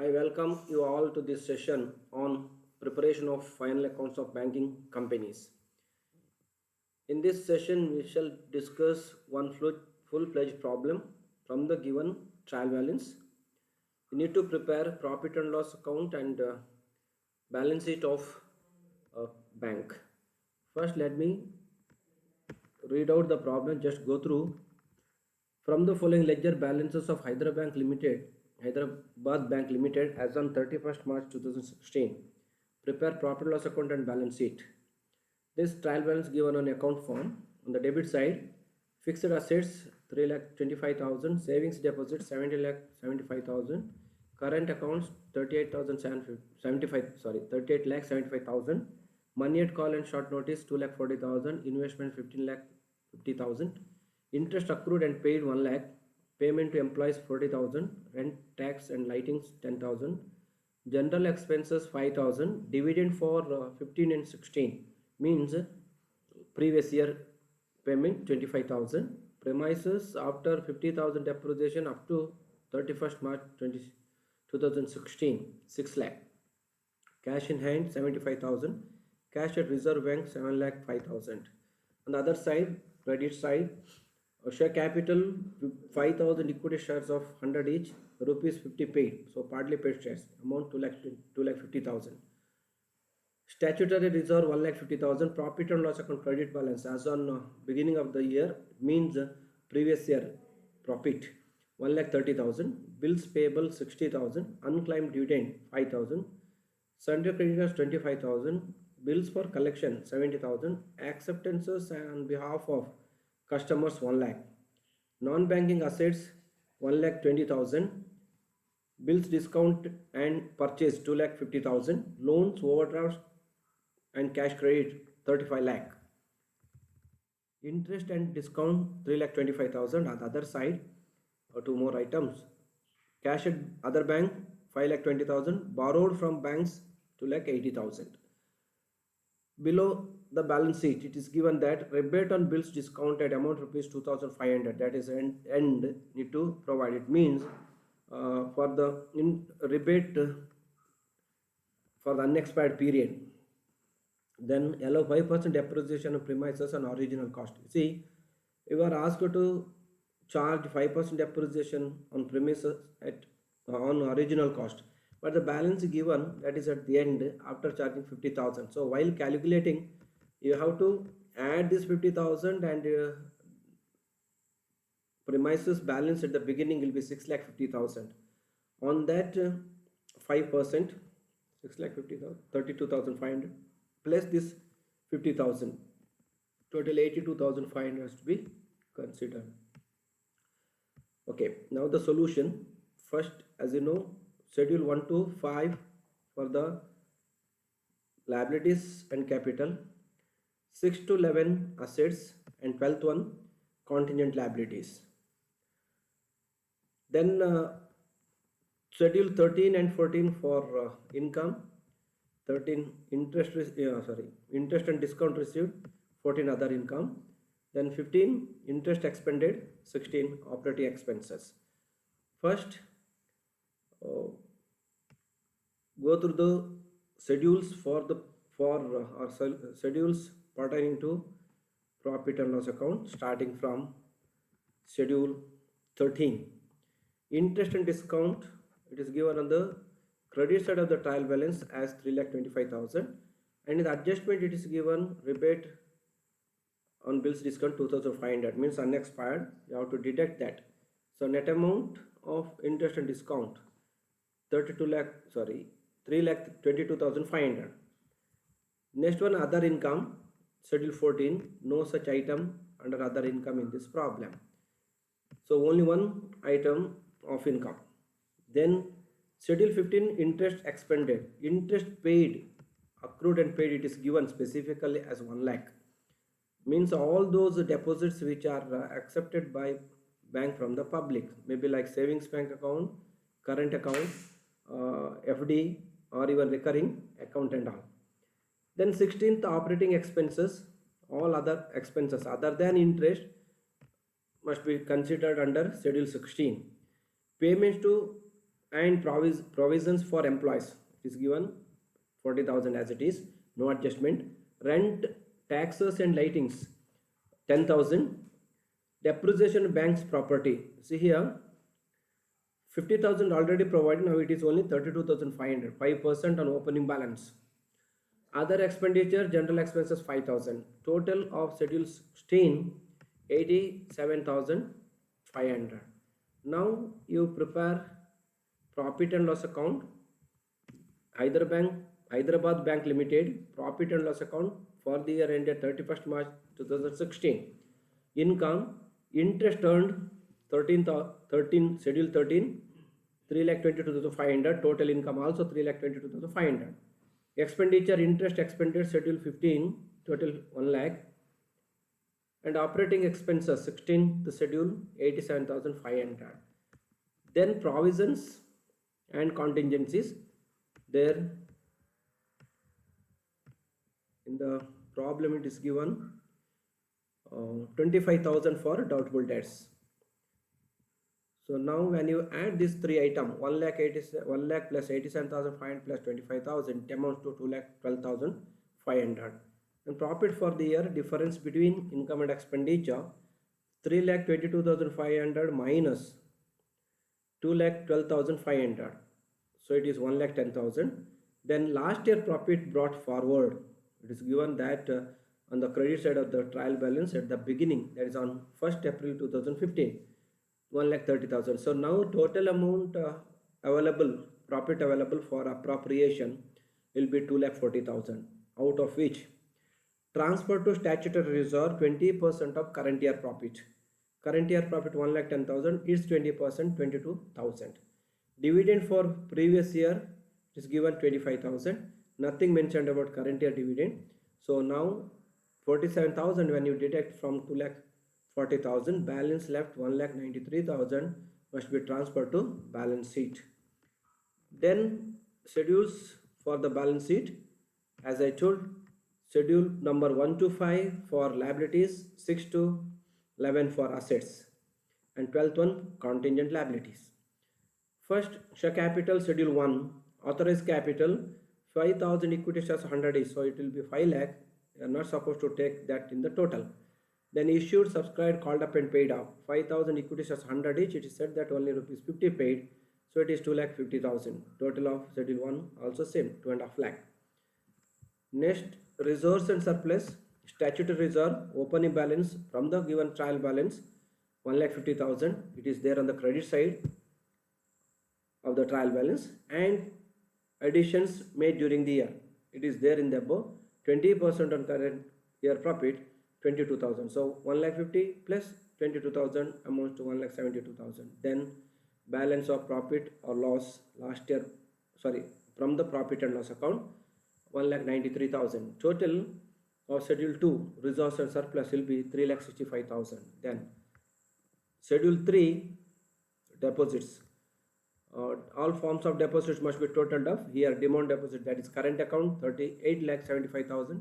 I welcome you all to this session on preparation of final accounts of banking companies. In this session, we shall discuss one full-fledged problem from the given trial balance. We need to prepare profit and loss account and balance sheet of a bank. First, let me read out the problem. Just go through. From the following ledger balances of Hyderabad Bank Limited as on 31st March 2016. Prepare profit loss account and balance sheet. This trial balance given on account form. On the debit side, fixed assets 3,25,000, savings deposits 70,75,000, current accounts 38,75,000, money at call and short notice 2,40,000, investment 15,50,000, interest accrued and paid 1 lakh, payment to employees 40,000, rent, tax and lightings 10,000, general expenses 5,000, dividend for 15 and 16 means previous year payment 25,000, premises after 50,000 depreciation up to 31st March 2016 6 lakh, cash in hand 75,000, cash at reserve bank 7 lakh 5,000. On the other side, credit side, share capital 5,000 equity shares of 100 each, rupees 50 paid, so partly paid shares, amount 2 lakh 50,000. Statutory reserve 1,50,000, profit and loss account credit balance as on beginning of the year means previous year profit 1,30,000, bills payable 60,000, unclaimed dividend 5,000, sundry creditors 25,000, bills for collection 70,000, acceptances on behalf of customers 1 lakh, non-banking assets 1,20,000, bills discount and purchase 2,50,000, loans overdrafts and cash credit 35 lakh, interest and discount 3,25,000. On the other side, two more items, cash at other bank 5,20,000, borrowed from banks 2,80,000. Below the balance sheet, it is given that rebate on bills discounted amount rupees 2,500, that is end need to provide. It means for the rebate for the unexpired period, then allow 5% depreciation of premises on original cost. See, you are asked to charge 5% depreciation on premises at on original cost, but the balance given, that is at the end after charging 50,000. So while calculating, you have to add this 50,000 and premises balance at the beginning will be 6,50,000. On that 5%, 6,50,000, 32,500 plus this 50,000, total 82,500 has to be considered. Okay, now the solution. First, as you know, schedule 1 to 5 for the liabilities and capital, 6 to 11 assets, and 12th one contingent liabilities. Then schedule 13 and 14 for income, 13 interest and discount received, 14 other income, then 15 interest expended, 16 operating expenses. First, go through the schedules schedules pertaining to profit and loss account, starting from schedule 13. Interest and discount, it is given on the credit side of the trial balance as 3,25,000, and in the adjustment it is given rebate on bills discount 2,500, means unexpired, you have to deduct that. So net amount of interest and discount 3,22,500. Next one, other income, schedule 14, no such item under other income in this problem, so only one item of income. Then schedule 15, interest expended, interest paid, accrued and paid, it is given specifically as 1 lakh, means all those deposits which are accepted by bank from the public, maybe like savings bank account, current account, FD, or even recurring account and all. Then 16th, operating expenses, all other expenses other than interest must be considered under schedule 16. Payments to and provisions for employees. It is given 40,000 as it is, no adjustment. Rent, taxes and lightings 10,000. Depreciation bank's property. See here, 50,000 already provided. Now it is only 32,500. 5% on opening balance. Other expenditure, general expenses 5,000. Total of schedule 16, 87,500. Now you prepare profit and loss account. Hyderabad Bank Limited profit and loss account for the year ended 31st March 2016. Income, interest earned 13 schedule 13, 3,22,500. Total income also 3,22,500. Expenditure, interest expended schedule 15, total 1 lakh. And operating expenses 16, the schedule 87,500. Then provisions and contingencies. There in the problem it is given 25,000 for doubtful debts. So now when you add these three items, 1 lakh plus 87,500 plus 25,000 amounts to 2,12,500. And profit for the year, difference between income and expenditure, 3,22,500 minus 2,12,500. So it is 1,10,000. Then last year profit brought forward. It is given that on the credit side of the trial balance at the beginning, that is on 1st April 2015, 1,30,000. So now total amount profit available for appropriation will be 2,40,000, out of which transfer to statutory reserve 20% of current year profit. Current year profit 1,10,000, its 20% 22,000. Dividend for previous year is given 25,000. Nothing mentioned about current year dividend. So now 47,000 when you deduct from 2,40,000, balance left 1,93,000 must be transferred to balance sheet. Then schedules for the balance sheet, as I told, schedule number 1 to 5 for liabilities, 6 to 11 for assets, and 12th one contingent liabilities. First, share capital schedule 1, authorized capital 5,000, equity shares 100 is, so it will be 5 lakh. You are not supposed to take that in the total. Then issued, subscribed, called up and paid off 5,000, equity shares 100 each. It is said that only rupees 50 paid, so it is 2,50,000. Total of schedule 1 also same, 2.5 lakh. Next, reserves and surplus, statutory reserve, opening balance from the given trial balance 1,50,000. It is there on the credit side of the trial balance, and additions made during the year. It is there in the above. 20% on current year profit 22,000. So 1,50,000 plus 22,000 amounts to 1,72,000. Then balance of profit or loss last year, from the profit and loss account 1,93,000. Total of schedule 2 reserves and surplus will be 3,65,000. Then schedule 3 deposits. All forms of deposits must be totaled up. Here demand deposit, that is current account 38,75,000.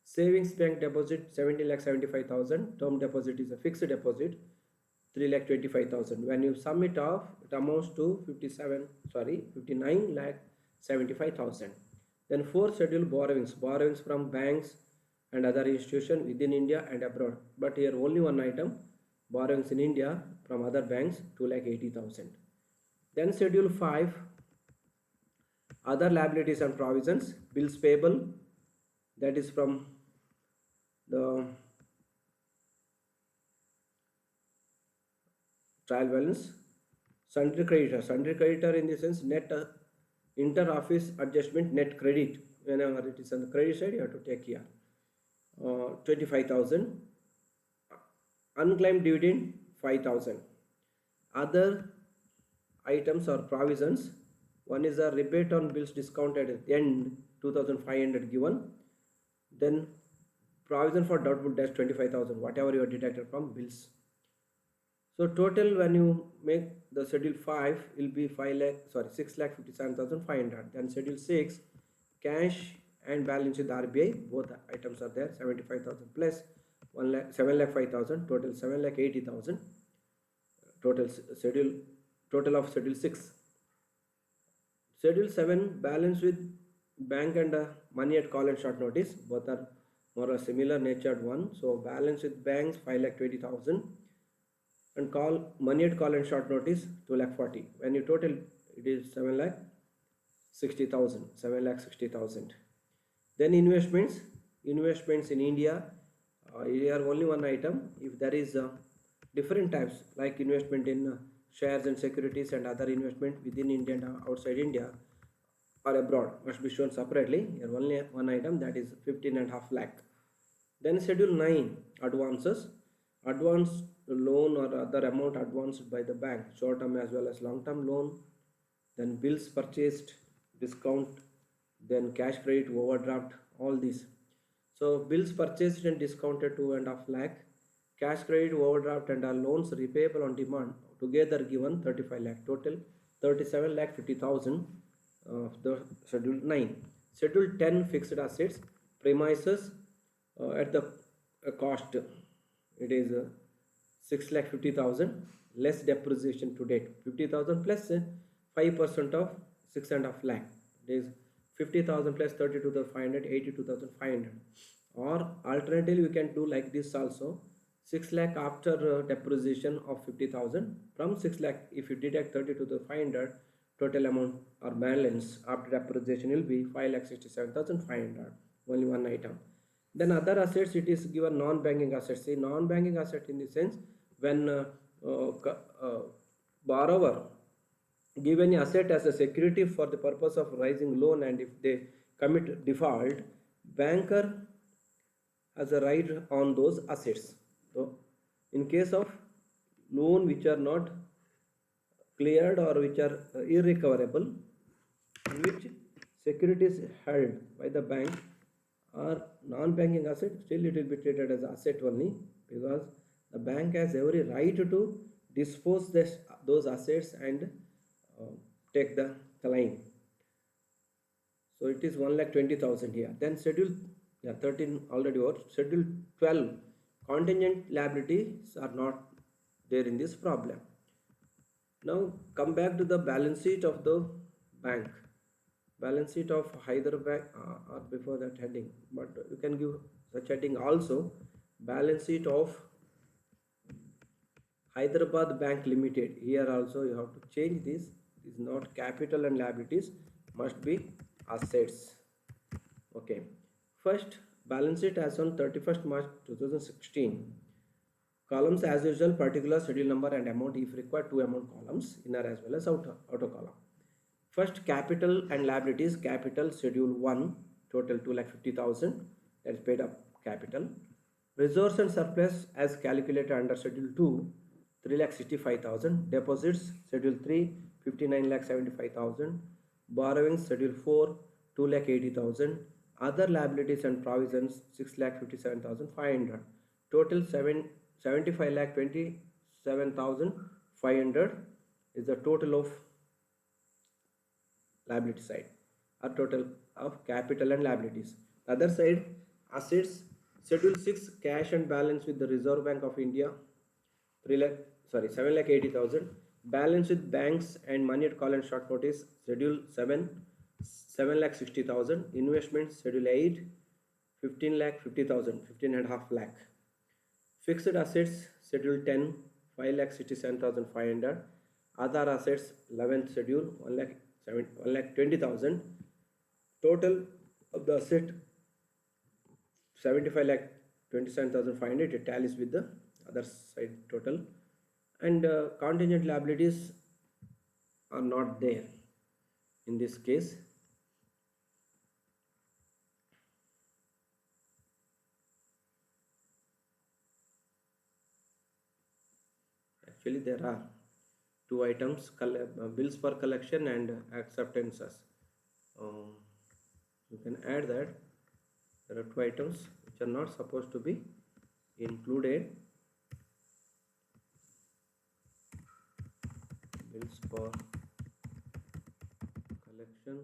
Savings bank deposit 17,75,000. Term deposit is a fixed deposit 3,25,000. When you sum it off, it amounts to 59,75,000. Then 4 schedule borrowings from banks and other institutions within India and abroad. But here only one item, borrowings in India from other banks 2,80,000. Then schedule 5, other liabilities and provisions, bills payable, that is from the trial balance. Sundry creditor in the sense net inter-office adjustment net credit. Whenever it is on the credit side, you have to take here 25,000. Unclaimed dividend 5,000. Other items or provisions, one is a rebate on bills discounted at the end 2,500 given. Then provision for doubtful debts 25,000, whatever you are deducted from bills. So total when you make the schedule 5 will be 6,57,500. Then schedule 6, cash and balance with RBI, both items are there, 75,000 plus 7,05,000, total 7,80,000. Total of schedule 6. Schedule 7 balance with bank and money at call and short notice. Both are more or similar natured one. So balance with banks 5 lakh 20,000 and call money at call and short notice 2 lakh 40. When you total it is 7 lakh 60,000. 7 lakh 60,000. Then investments in India. Here only one item. If there is different types like investment in shares and securities and other investment within India and outside India or abroad must be shown separately. Here only one item, that is 15.5 lakh. Then schedule 9 advances. Advance loan or other amount advanced by the bank, short term as well as long term loan. Then bills purchased, discount, then cash credit, overdraft, all these. So bills purchased and discounted 2.5 lakh, cash credit, overdraft and all loans repayable on demand together given 35 lakh, total 37 lakh 50,000 of the schedule 9. Schedule 10 fixed assets, premises at the cost it is 6 lakh 50,000 less depreciation to date, 50,000 plus 5% of 6.5 lakh, it is 50,000 plus 32,500, 82,500. Or alternatively we can do like this also, 6 lakh after depreciation of 50,000, from 6 lakh if you deduct 32,500, total amount or balance after depreciation will be 5 lakh 67,500, only one item. Then other assets, it is given non-banking assets. See, non-banking asset in the sense when borrower give any asset as a security for the purpose of raising loan, and if they commit default, banker has a right on those assets. So in case of loan which are not cleared or which are irrecoverable, which securities held by the bank or non-banking asset, still it will be treated as asset only, because the bank has every right to dispose those assets and take the claim. So it is 1,20,000 here. Then schedule 13 already over. Schedule 12 contingent liabilities are not there in this problem. Now come back to the balance sheet of the bank. Balance sheet of Hyderabad or before that heading, but you can give such heading also. Balance sheet of Hyderabad Bank Limited. Here also you have to change this. It is not capital and liabilities, must be assets. Okay. First, balance sheet as on 31st March 2016. Columns as usual, particular, schedule number and amount, if required, two amount columns, inner as well as outer column. First, capital and liabilities. Capital schedule 1, total 2,50,000, that is paid up capital. Reserves and surplus as calculated under schedule 2, 3,65,000. Deposits schedule 3, 59,75,000. Borrowings schedule 4, 2,80,000. Other liabilities and provisions 6,57,500. Total 75,27,500 is the total of liability side, or total of capital and liabilities. Other side, assets schedule 6, cash and balance with the Reserve Bank of India 7,80,000. Balance with banks and money at call and short notice schedule 7, 7,60,000. Investments schedule 8, 15,50,000, 15.5 lakh. Fixed assets schedule 10, 5,67,500. Other assets 11th schedule 1,20,000. Total of the asset 75,27,500. It tallies with the other side total. And contingent liabilities are not there in this case. Actually there are two items, bills for collection and acceptances. You can add that there are two items which are not supposed to be included. Bills for collection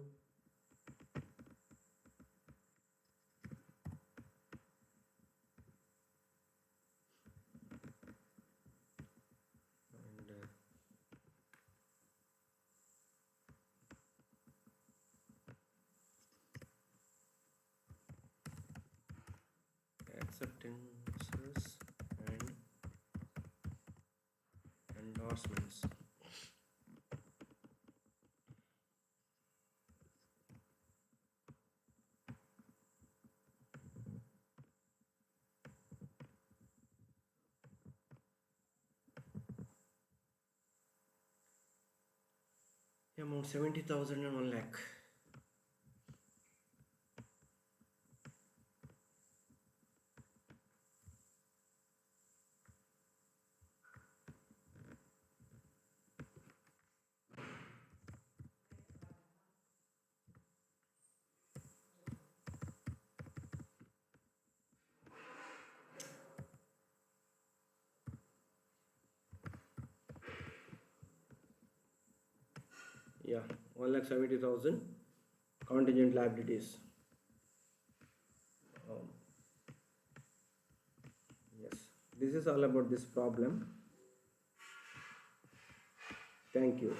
and remittances and endorsements. Amount 70,000 and 1 lakh. Yeah, 1,70,000 contingent liabilities. Um, yes, this is all about this problem. Thank you.